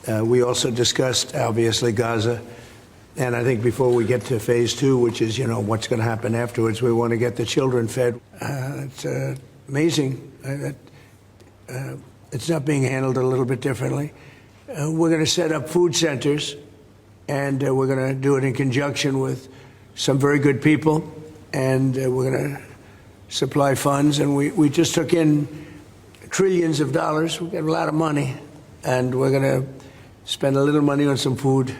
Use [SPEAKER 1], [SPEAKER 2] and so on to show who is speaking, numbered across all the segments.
[SPEAKER 1] We also discussed, obviously, Gaza. And I think before we get to phase 2, which is, what's going to happen afterwards, we want to get the children fed. It's amazing that it's not being handled a little bit differently. We're going to set up food centers, and we're going to do it in conjunction with some very good people, and we're going to supply funds. And we just took in trillions of dollars. We got a lot of money, and we're going to spend a little money on some food.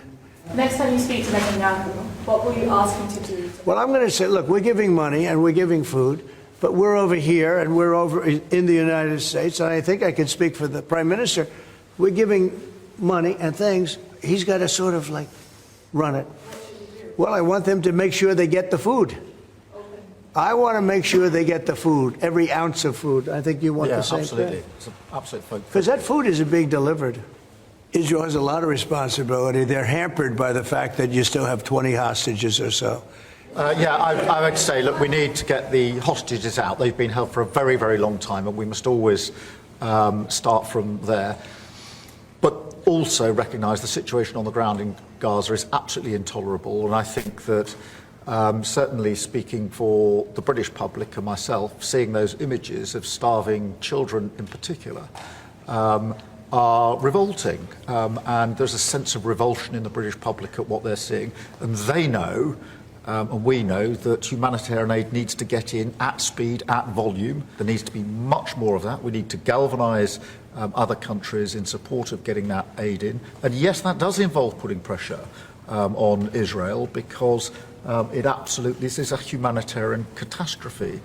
[SPEAKER 2] Next time you speak to Netanyahu, what will you ask him to do?
[SPEAKER 1] Well, I'm going to say, look, we're giving money and we're giving food, but we're over here and we're over in the United States, and I think I can speak for the Prime Minister. We're giving money and things. He's got to sort of like run it. Well, I want them to make sure they get the food. I want to make sure they get the food, every ounce of food. I think you want the same
[SPEAKER 3] absolutely.
[SPEAKER 1] thing.
[SPEAKER 3] It's an absolute focus.
[SPEAKER 1] Because that food isn't being delivered. Israel has a lot of responsibility. They're hampered by the fact that you still have 20 hostages or so.
[SPEAKER 3] I would say, look, we need to get the hostages out. They've been held for a very, very long time, and we must always start from there. But also recognise the situation on the ground in Gaza is absolutely intolerable, and I think that certainly speaking for the British public and myself, seeing those images of starving children in particular are revolting, and there's a sense of revulsion in the British public at what they're seeing, and they know, and we know, that humanitarian aid needs to get in at speed, at volume. There needs to be much more of that. We need to galvanise other countries in support of getting that aid in, and yes, that does involve putting pressure on Israel, because this is a humanitarian catastrophe.